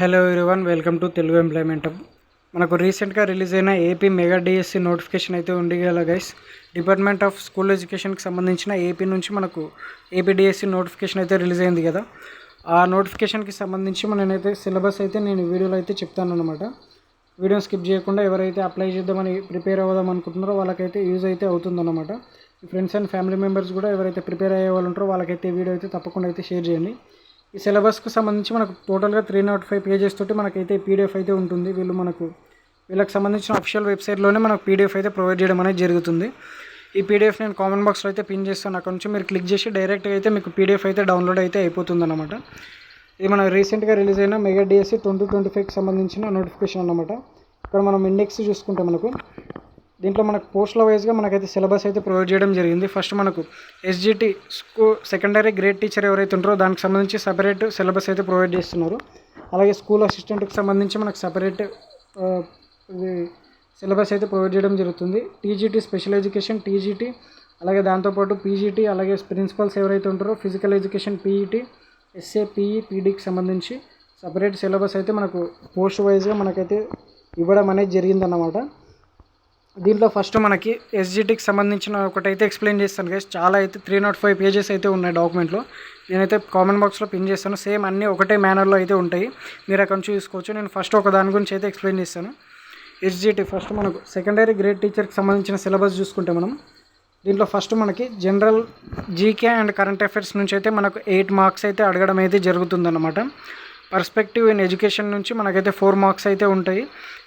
Hello everyone, welcome to Telugu employment hub. మనకు రీసెంట్గా release అయిన ఏపీ మెగా డిఎస్సి నోటిఫికేషన్ అయితే ఉంది కదా గైస్. డిపార్ట్మెంట్ ఆఫ్ స్కూల్ ఎడ్యుకేషన్కి సంబంధించిన ఏపీ నుంచి మనకు ఏపీ డిఎస్సి నోటిఫికేషన్ అయితే రిలీజ్ అయింది కదా. ఆ నోటిఫికేషన్కి సంబంధించి నేనైతే సిలబస్ అయితే నేను వీడియోలో అయితే చెప్తాను అనమాట. వీడియో స్కిప్ చేయకుండా ఎవరైతే అప్లై చేద్దామని ప్రిపేర్ అవ్వదాం అనుకుంటున్నారో వాళ్ళకైతే యూజ్ అయితే అవుతుందన్నమాట. ఫ్రెండ్స్ అండ్ ఫ్యామిలీ మెంబర్స్ కూడా ఎవరైతే ప్రిపేర్ అయ్యే వాళ్ళు ఉంటారో వాళ్ళకైతే వీడియో అయితే తప్పకుండా అయితే షేర్ చేయండి. ఈ సిలబస్కు సంబంధించి మనకు టోటల్గా 305 పేజెస్ తోటి మనకైతే పీడిఎఫ్ అయితే ఉంటుంది. వీళ్ళకి సంబంధించిన అఫిషియల్ వెబ్సైట్లోనే మనకు పీడిఎఫ్ అయితే ప్రొవైడ్ చేయడం అనేది జరుగుతుంది. ఈ పీడిఎఫ్ నేను కామెంట్ బాక్స్లో అయితే పిన్ చేస్తాను. అక్కడ నుంచి మీరు క్లిక్ చేసి డైరెక్ట్గా అయితే మీకు పీడిఎఫ్ అయితే డౌన్లోడ్ అయితే అయిపోతుంది అన్నమాట. ఇది మన రీసెంట్గా రిలీజ్ అయిన మెగా డిఎస్సి 2025కి సంబంధించిన నోటిఫికేషన్ అన్నమాట. ఇక్కడ మనం ఇండెక్స్ చూసుకుంటే దీంట్లో మనకు పోస్టుల వైజ్గా మనకైతే సిలబస్ అయితే ప్రొవైడ్ చేయడం జరిగింది. ఫస్ట్ మనకు ఎస్జిటి సెకండరీ గ్రేడ్ టీచర్ ఎవరైతే ఉంటారో దానికి సంబంధించి సపరేట్ సిలబస్ అయితే ప్రొవైడ్ చేస్తున్నారు. అలాగే స్కూల్ అసిస్టెంట్కి సంబంధించి మనకు సపరేట్ సిలబస్ అయితే ప్రొవైడ్ చేయడం జరుగుతుంది. టీజీటీ స్పెషల్ ఎడ్యుకేషన్ టీజీటీ, అలాగే దాంతోపాటు పీజీటీ, అలాగే ప్రిన్సిపల్స్ ఎవరైతే ఉంటారో physical education PET, SA, PE, పీడీకి సంబంధించి సపరేట్ సిలబస్ అయితే మనకు పోస్ట్ వైజ్గా మనకైతే ఇవ్వడం అనేది జరిగిందన్నమాట. దీంట్లో ఫస్ట్ మనకి ఎస్జిటికి సంబంధించిన ఒకటైతే ఎక్స్ప్లెయిన్ చేస్తాను గైస్. చాలా అయితే 305 పేజెస్ అయితే ఉన్నాయి డాక్యుమెంట్లో. నేనైతే కామెంట్ బాక్స్లో పిన్ చేస్తాను. సేమ్ అన్నీ ఒకటే మేనర్లో అయితే ఉంటాయి, మీరు అక్కడ నుంచి చూసుకోవచ్చు. నేను ఫస్ట్ ఒక దాని గురించి అయితే ఎక్స్ప్లెయిన్ చేస్తాను. ఎస్జిటి ఫస్ట్ మనకు సెకండరీ గ్రేడ్ టీచర్కి సంబంధించిన సిలబస్ చూసుకుంటే దీంట్లో ఫస్ట్ మనకి general GK and current affairs నుంచి అయితే మనకు 8 మార్క్స్ అయితే అడగడం అయితే జరుగుతుందన్నమాట. పర్స్పెక్టివ్ ఇన్ ఎడ్యుకేషన్ నుంచి మనకైతే 4 మార్క్స్ అయితే ఉంటాయి.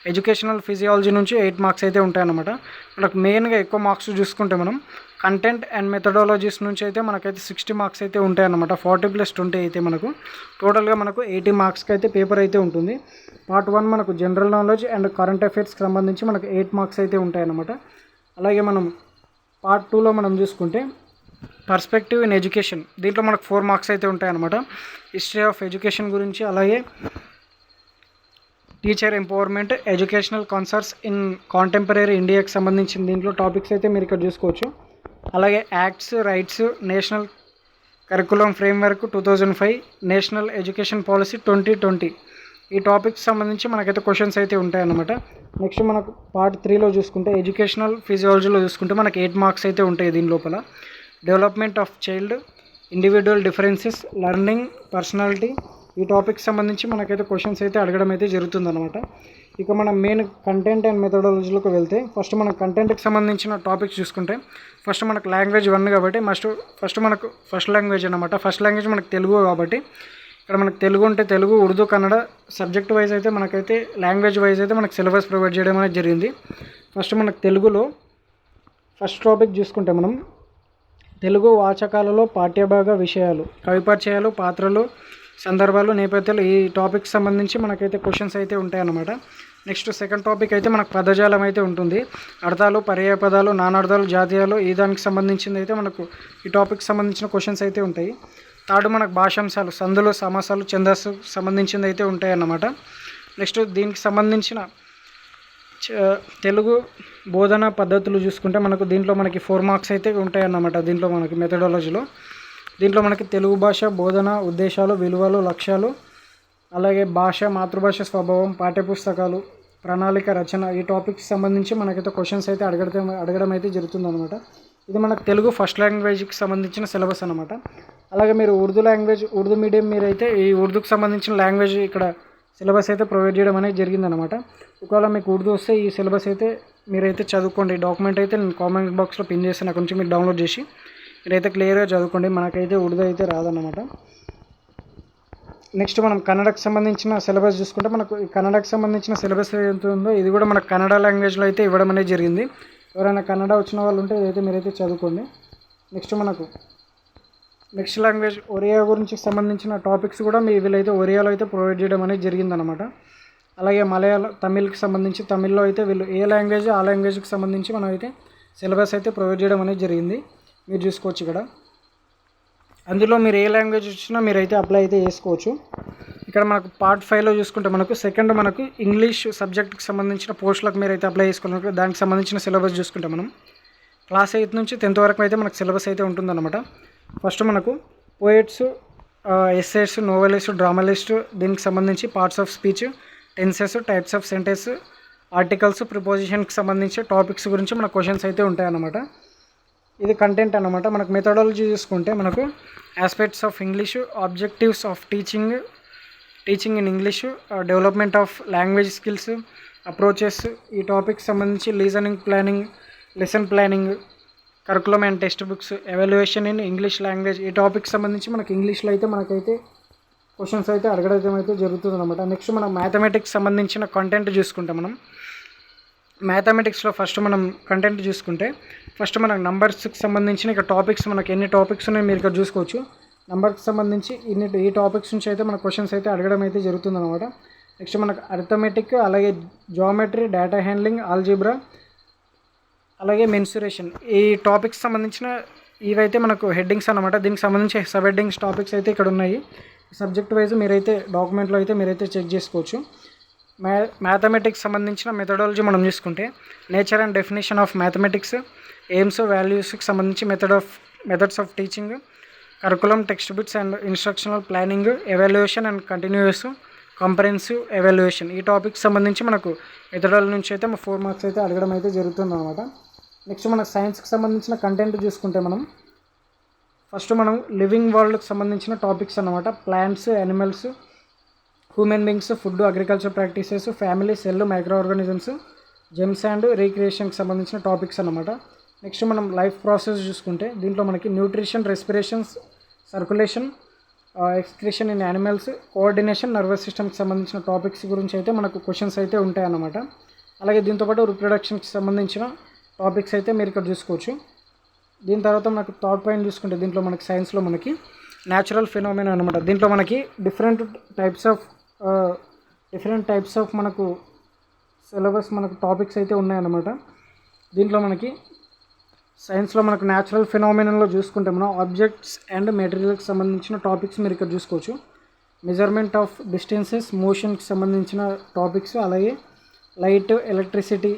ఎడ్యుకేషనల్ ఫిజియాలజీ నుంచి 8 మార్క్స్ అయితే ఉంటాయన్నమాట. మనకు మెయిన్గా ఎక్కువ మార్క్స్ చూసుకుంటే కంటెంట్ అండ్ మెథడాలజీస్ నుంచి అయితే మనకైతే 60 మార్క్స్ అయితే ఉంటాయన్నమాట. 40+20 అయితే మనకు టోటల్గా 80 మార్క్స్కి అయితే పేపర్ అయితే ఉంటుంది. పార్ట్ 1 మనకు జనరల్ నాలెడ్జ్ అండ్ కరెంట్ అఫైర్స్కి సంబంధించి మనకు 8 మార్క్స్ అయితే ఉంటాయన్నమాట. అలాగే పార్ట్ 2లో చూసుకుంటే పర్స్పెక్టివ్ ఇన్ ఎడ్యుకేషన్, దీంట్లో మనకు 4 మార్క్స్ అయితే ఉంటాయన్నమాట. హిస్టరీ ఆఫ్ ఎడ్యుకేషన్ గురించి, అలాగే teacher empowerment, educational concerts in contemporary ఇండియాకి సంబంధించిన దీంట్లో టాపిక్స్ అయితే మీరు ఇక్కడ చూసుకోవచ్చు. అలాగే acts, rights, national curriculum framework 2005, national education policy 2020, ఈ టాపిక్స్ సంబంధించి మనకైతే క్వశ్చన్స్ అయితే ఉంటాయన్నమాట. నెక్స్ట్ మనకు పార్ట్ 3లో చూసుకుంటే ఎడ్యుకేషనల్ ఫిజియాలజీలో చూసుకుంటే మనకి 8 మార్క్స్ అయితే ఉంటాయి. దీని లోపల development of child, individual differences, learning, personality, ఈ టాపిక్ సంబంధించి మనకైతే క్వశ్చన్స్ అయితే అడగడం అయితే జరుగుతుందన్నమాట. ఇక మనం మెయిన్ కంటెంట్ అండ్ మెథడాలజీలోకి వెళ్తే ఫస్ట్ మన కంటెంట్కి సంబంధించిన టాపిక్స్ చూసుకుంటే ఫస్ట్ మనకు లాంగ్వేజ్ 1 కాబట్టి ఫస్ట్ లాంగ్వేజ్ అన్నమాట. ఫస్ట్ లాంగ్వేజ్ మనకు తెలుగు కాబట్టి ఇక్కడ మనకు తెలుగు ఉంటే తెలుగు, ఉర్దూ, కన్నడ సబ్జెక్ట్ వైజ్ అయితే మనకైతే లాంగ్వేజ్ వైజ్ అయితే మనకు సిలబస్ ప్రొవైడ్ చేయడం అనేది జరిగింది. ఫస్ట్ మనకు తెలుగులో ఫస్ట్ టాపిక్ చూసుకుంటే తెలుగు వాచకాలలో పాఠ్యభాగ విషయాలు, కవిపరిచయాలు, పాత్రలు, సందర్భాలు, నేపథ్యాలు, ఈ టాపిక్ సంబంధించి మనకైతే క్వశ్చన్స్ అయితే ఉంటాయన్నమాట. నెక్స్ట్ సెకండ్ టాపిక్ అయితే మనకు పదజాలం అయితే ఉంటుంది. అర్థాలు, పర్యాయపదాలు, నానార్థాలు, జాతీయాలు, ఈ దానికి సంబంధించింది అయితే మనకు ఈ టాపిక్ సంబంధించిన క్వశ్చన్స్ అయితే ఉంటాయి. థర్డ్ మనకు భాషాంశాలు, సందులు, సమాసాలు, ఛందస్సు సంబంధించింది అయితే ఉంటాయన్నమాట. నెక్స్ట్ దీనికి సంబంధించిన తెలుగు బోధన పద్ధతులు చూసుకుంటే దీంట్లో మనకి 4 మార్క్స్ అయితే ఉంటాయన్నమాట. దీంట్లో మనకి మెథడాలజీలో దీంట్లో మనకి తెలుగు భాష బోధన ఉద్దేశాలు, విలువలు, లక్ష్యాలు, అలాగే భాష, మాతృభాష స్వభావం, పాఠ్యపుస్తకాలు, ప్రణాళిక, రచన, ఈ టాపిక్స్ సంబంధించి మనకైతే క్వశ్చన్స్ అయితే అడగడం అయితే జరుగుతుందన్నమాట. ఇది మనకు తెలుగు ఫస్ట్ లాంగ్వేజ్కి సంబంధించిన సిలబస్ అనమాట. అలాగే మీరు ఉర్దూ మీడియం మీరైతే ఈ ఉర్దూకి సంబంధించిన లాంగ్వేజ్ ఇక్కడ సిలబస్ అయితే ప్రొవైడ్ చేయడం అనేది జరిగిందనమాట. ఒకవేళ మీకు ఉర్దూ వస్తే ఈ సిలబస్ అయితే మీరైతే చదువుకోండి. డాక్యుమెంట్ అయితే నేను కామెంట్ బాక్స్లో పిన్ చేస్తాను, అక్కడ నుంచి మీరు డౌన్లోడ్ చేసి మీరైతే క్లియర్గా చదువుకోండి. మనకైతే ఉర్దూ అయితే రాదన్నమాట. నెక్స్ట్ మనం కన్నడకు సంబంధించిన సిలబస్ చూసుకుంటే ఈ కన్నడకు సంబంధించిన సిలబస్ ఎంత ఉందో ఇది కూడా మనకు కన్నడ లాంగ్వేజ్లో అయితే ఇవ్వడం అనేది జరిగింది. ఎవరైనా కన్నడ వచ్చిన వాళ్ళు ఉంటే ఇదైతే మీరైతే చదువుకోండి. నెక్స్ట్ లాంగ్వేజ్ ఒరియా గురించి సంబంధించిన టాపిక్స్ కూడా వీళ్ళైతే ఒరియాలో అయితే ప్రొవైడ్ చేయడం అనేది జరిగిందనమాట. అలాగే తమిళ్కి సంబంధించి తమిళ్లో అయితే వీళ్ళు ఏ లాంగ్వేజ్ ఆ లాంగ్వేజ్కి సంబంధించి మనం అయితే సిలబస్ అయితే ప్రొవైడ్ చేయడం అనేది జరిగింది. మీరు చూసుకోవచ్చు ఇక్కడ. అందులో మీరు ఏ లాంగ్వేజ్ వచ్చినా మీరైతే అప్లై అయితే చేసుకోవచ్చు. ఇక్కడ మనకు పార్ట్ 5లో చూసుకుంటే సెకండ్ ఇంగ్లీష్ సబ్జెక్ట్కి సంబంధించిన పోస్టులకు మీరైతే అప్లై చేసుకోవాలి. దానికి సంబంధించిన సిలబస్ చూసుకుంటే క్లాస్ 8 నుంచి 10th వరకు అయితే మనకు సిలబస్ అయితే ఉంటుందన్నమాట. First poets essays, novelist, dramatist, దీనికి సంబంధించి parts of speech, tenses, types of sentence, articles, ప్రిపోజిషన్కి సంబంధించి టాపిక్స్ గురించి మన క్వశ్చన్స్ అయితే ఉంటాయన్నమాట. ఇది కంటెంట్ అన్నమాట. మనకు మెథడాలజీ చూసుకుంటే మనకు aspects of English, objectives of teaching in English, development of language skills, approaches, ఈ టాపిక్స్ సంబంధించి లీజనింగ్ planning, lesson planning, curriculum and text books, evaluation in English language, ఈ టాపిక్ సంబంధించి మనకి ఇంగ్లీష్లో అయితే మనకైతే క్వశ్చన్స్ అయితే అడగడం అయితే జరుగుతుంది అనమాట. నెక్స్ట్ మనం మ్యాథమెటిక్స్ సంబంధించిన కంటెంట్ చూసుకుంటాం. మనం మ్యాథమెటిక్స్లో ఫస్ట్ మనం కంటెంట్ చూసుకుంటే ఫస్ట్ మనకు నంబర్స్కి సంబంధించిన ఇక టాపిక్స్ మనకి ఎన్ని టాపిక్స్ ఉన్నాయో మీరు ఇక్కడ చూసుకోవచ్చు. నంబర్కి సంబంధించి ఈ టాపిక్స్ నుంచి అయితే మన క్వశ్చన్స్ అయితే అడగడం అయితే జరుగుతుంది అనమాట. నెక్స్ట్ మనకు అర్థమెటిక్, అలాగే జామెట్రీ, డేటా హ్యాండ్లింగ్, ఆల్జీబ్రా, అలాగే మెన్సురేషన్, ఈ టాపిక్స్ సంబంధించిన ఇవైతే మనకు హెడ్డింగ్స్ అనమాట. దీనికి సంబంధించి సబ్ హెడ్డింగ్స్ టాపిక్స్ అయితే ఇక్కడ ఉన్నాయి. సబ్జెక్ట్ వైజ్ మీరైతే డాక్యుమెంట్లో అయితే మీరైతే చెక్ చేసుకోవచ్చు. మ్యాథమెటిక్స్ సంబంధించిన మెథడాలజీ మనం చూసుకుంటే nature and definition of mathematics, aims, వాల్యూస్కి సంబంధించి methods of teaching, curriculum, text books and instructional planning, evaluation and continuous comprehensive evaluation, ఈ టాపిక్స్ సంబంధించి మనకు మెథడాలజీ నుంచి అయితే 4 మార్క్స్ అయితే అడగడం అయితే జరుగుతుంది అనమాట. నెక్స్ట్ మనకు సైన్స్కి సంబంధించిన కంటెంట్ చూసుకుంటే మనం ఫస్ట్ మనం లివింగ్ వరల్డ్కి సంబంధించిన టాపిక్స్ అన్నమాట. Plants, animals, human beings, food, agriculture practices, family, cell, micro organisms, games and రీక్రియేషన్కి సంబంధించిన టాపిక్స్ అన్నమాట. నెక్స్ట్ మనం లైఫ్ ప్రాసెస్ చూసుకుంటే దీంట్లో మనకి nutrition, respirations, circulation, excretion in animals, coordination, nervous సిస్టమ్కి సంబంధించిన టాపిక్స్ గురించి అయితే మనకు క్వశ్చన్స్ అయితే ఉంటాయి అన్నమాట. అలాగే దీంతోపాటు రిప్రొడక్షన్కి సంబంధించిన టాపిక్స్ అయితే మీరు ఇక్కడ చూసుకోవచ్చు. దీని తర్వాత మనకు థర్డ్ పాయింట్ చూసుకుంటే దీంట్లో మనకి సైన్స్లో మనకి న్యాచురల్ ఫినామినా అనమాట. దీంట్లో మనకి డిఫరెంట్ టైప్స్ ఆఫ్ మనకు సిలబస్ మనకు టాపిక్స్ అయితే ఉన్నాయన్నమాట. దీంట్లో మనకి సైన్స్లో మనకు న్యాచురల్ ఫినామినాలో చూసుకుంటే మనం ఆబ్జెక్ట్స్ అండ్ మెటీరియల్కి సంబంధించిన టాపిక్స్ మీరు ఇక్కడ చూసుకోవచ్చు. మెజర్మెంట్ ఆఫ్ డిస్టెన్సెస్, మోషన్కి సంబంధించిన టాపిక్స్, అలాగే light, electricity,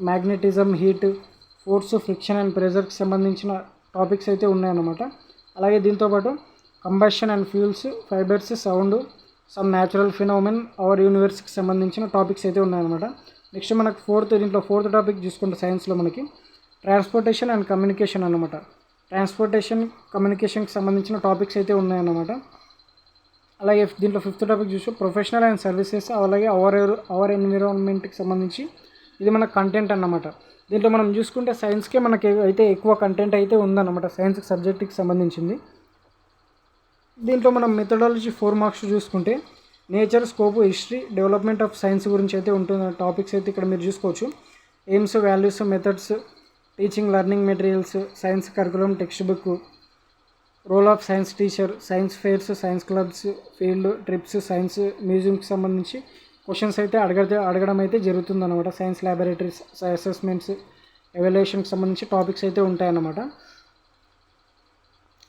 magnetism, heat, force, friction and ప్రెజర్కి సంబంధించిన టాపిక్స్ అయితే ఉన్నాయన్నమాట. అలాగే దీంతోపాటు combustion and fuels, fibres, sound, some natural phenomena, our యూనివర్స్కి సంబంధించిన టాపిక్స్ అయితే ఉన్నాయన్నమాట. నెక్స్ట్ మనకు దీంట్లో ఫోర్త్ టాపిక్ చూసుకుంటే సైన్స్లో మనకి ట్రాన్స్పోర్టేషన్ అండ్ కమ్యూనికేషన్ అన్నమాట. కమ్యూనికేషన్కి సంబంధించిన టాపిక్స్ అయితే ఉన్నాయన్నమాట. అలాగే దీంట్లో ఫిఫ్త్ టాపిక్ చూస్తే ప్రొఫెషనల్ అండ్ సర్వీసెస్, అలాగే అవర్ ఎన్విరాన్మెంట్కి సంబంధించి ఇది మన కంటెంట్ అన్నమాట. దీంట్లో మనం చూసుకుంటే సైన్స్కే మనకి అయితే ఎక్కువ కంటెంట్ అయితే ఉందన్నమాట, సైన్స్ సబ్జెక్ట్కి సంబంధించింది. దీంట్లో మనం మెథడాలజీ 4 మార్క్స్ చూసుకుంటే nature, scope, history, development of science గురించి అయితే ఉంటుంది. టాపిక్స్ అయితే ఇక్కడ మీరు చూసుకోవచ్చు. Aims, values, methods, teaching, learning materials, science curriculum, text book, role of science teacher, science fairs, science clubs, field trips, science మ్యూజియంకి సంబంధించి క్వశ్చన్స్ అయితే అడగడం అయితే జరుగుతుంది అనమాట. సైన్స్ ల్యాబొరేటరీస్, అసెస్మెంట్స్, ఎవాల్యుయేషన్కి సంబంధించి టాపిక్స్ అయితే ఉంటాయన్నమాట.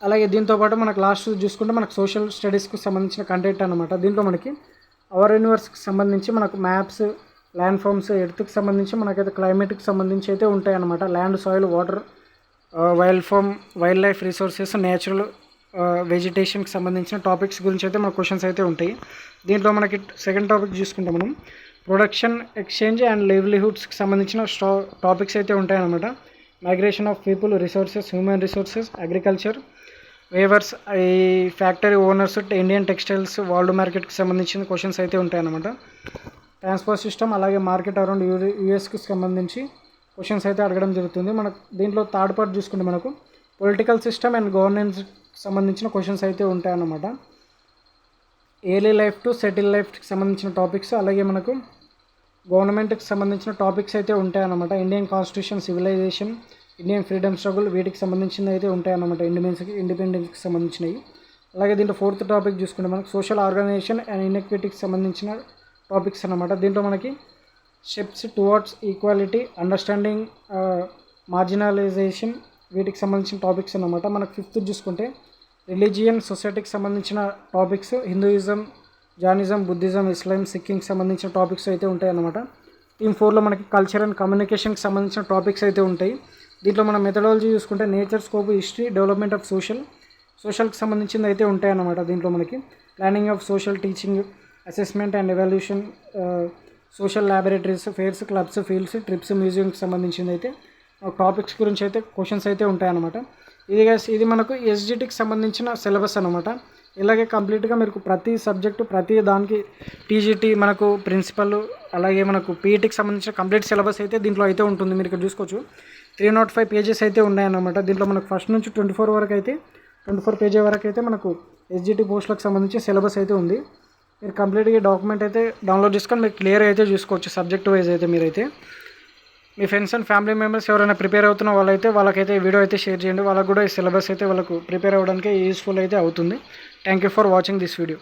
అలాగే దీంతోపాటు మనకు లాస్ట్ చూసుకుంటే మనకు సోషల్ స్టడీస్కి సంబంధించిన కంటెంట్ అనమాట. దీంట్లో మనకి అవర్ యూనివర్స్కి సంబంధించి మనకు మ్యాప్స్, ల్యాండ్ ఫార్మ్స్, ఎర్త్కి సంబంధించి మనకైతే క్లైమేట్కి సంబంధించి అయితే ఉంటాయన్నమాట. Land, soil, water, wildlife resources, natural వెజిటేషన్కి సంబంధించిన టాపిక్స్ గురించి అయితే మన క్వశ్చన్స్ అయితే ఉంటాయి. దీంట్లో మనకి సెకండ్ టాపిక్ చూసుకుంటే మనం ప్రొడక్షన్, ఎక్స్చేంజ్ అండ్ లైవ్లీహుడ్స్కి సంబంధించిన టాపిక్స్ అయితే ఉంటాయన్నమాట. Migration of people, resources, human resources, agriculture, weavers, ఈ factory owners, Indian textiles, world మార్కెట్కి సంబంధించిన క్వశ్చన్స్ అయితే ఉంటాయన్నమాట. ట్రాన్స్పోర్ట్ సిస్టమ్, అలాగే మార్కెట్ అరౌండ్ యూఎస్కి సంబంధించి క్వశ్చన్స్ అయితే అడగడం జరుగుతుంది. మనకు దీంట్లో థర్డ్ పార్ట్ చూసుకుంటే మనకు పొలిటికల్ సిస్టమ్ అండ్ గవర్నెన్స్కి సంబంధించిన క్వశ్చన్స్ అయితే ఉంటాయన్నమాట. ఎయిర్లీ లైఫ్ టు సెటిల్ లైఫ్కి సంబంధించిన టాపిక్స్, అలాగే మనకు గవర్నమెంట్కి సంబంధించిన టాపిక్స్ అయితే ఉంటాయన్నమాట. Indian constitution, civilisation, Indian freedom struggle, వీటికి సంబంధించినవి అయితే ఉంటాయన్నమాట, ఇండిపెండెన్స్కి సంబంధించినవి. అలాగే దీంట్లో ఫోర్త్ టాపిక్ చూసుకుంటే మనకు సోషల్ ఆర్గనైజేషన్ అండ్ ఇన్ఎక్విటీకి సంబంధించిన టాపిక్స్ అన్నమాట. దీంట్లో మనకి steps towards equality, understanding marginalisation, వీటికి సంబంధించిన టాపిక్స్ అన్నమాట. మనకు ఫిఫ్త్ చూసుకుంటే రిలీజియన్, సొసైటీకి సంబంధించిన టాపిక్స్, హిందూయిజం, జానిజం, బుద్ధిజం, ఇస్లాం, సిక్కింగ్కి సంబంధించిన టాపిక్స్ అయితే ఉంటాయి అన్నమాట. టీమ్ 4లో మనకి కల్చర్ అండ్ కమ్యూనికేషన్కి సంబంధించిన టాపిక్స్ అయితే ఉంటాయి. దీంట్లో మనం మెథడాలజీ చూసుకుంటే nature, scope, history, development of సోషల్కి సంబంధించింది అయితే ఉంటాయన్నమాట. దీంట్లో మనకి planning of social teaching, assessment and evaluation, social laboratories, fairs, clubs, fields, trips, మ్యూజియంకి సంబంధించింది అయితే టాపిక్స్ గురించి అయితే క్వశ్చన్స్ అయితే ఉంటాయన్నమాట. ఇది మనకు ఎస్జిటికి సంబంధించిన సిలబస్ అనమాట. ఇలాగే కంప్లీట్గా మీకు ప్రతి సబ్జెక్టు ప్రతి దానికి టీజీటీ మనకు ప్రిన్సిపల్, అలాగే మనకు పీఈటీకి సంబంధించిన కంప్లీట్ సిలబస్ అయితే దీంట్లో అయితే ఉంటుంది. మీరు ఇక్కడ చూసుకోవచ్చు 305 పేజెస్ అయితే ఉన్నాయన్నమాట. దీంట్లో మనకు ఫస్ట్ నుంచి 24 వరకు అయితే 24 పేజీ వరకు అయితే మనకు ఎస్జిటి పోస్టులకు సంబంధించి సిలబస్ అయితే ఉంది. మీరు కంప్లీట్గా డాక్యుమెంట్ అయితే డౌన్లోడ్ చేసుకొని మీరు క్లియర్ అయితే చూసుకోవచ్చు సబ్జెక్ట్ వైజ్ అయితే. మీరైతే మీ ఫ్రెండ్స్ అండ్ ఫ్యామిలీ మెంబర్స్ ఎవరైనా ప్రిపేర్ అవుతున్న వాళ్ళకైతే ఈ వీడియో అయితే షేర్ చేయండి. వాళ్ళకు కూడా ఈ సిలబస్ అయితే వాళ్ళకు ప్రిపేర్ అవ్వడానికి యూస్ఫుల్ అయితే అవుతుంది. Thank you for watching this video.